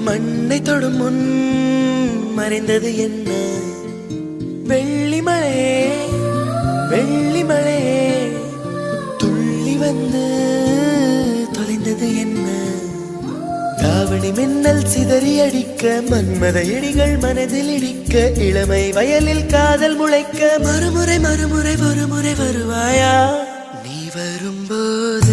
மண்ணை தொடும் முன் மறைந்தது என்ன? வெள்ளிமலையே வெள்ளிமலையே துள்ளி வந்து தொலைந்தது என்ன? தாவணி மின்னல் சிதறி அடிக்க மன்மத இடிகள் மனதில் இடிக்க இளமை வயலில் காதல் முளைக்க மறுமுறை மறுமுறை ஒருமுறை வருவாயா? நீ வரும்போது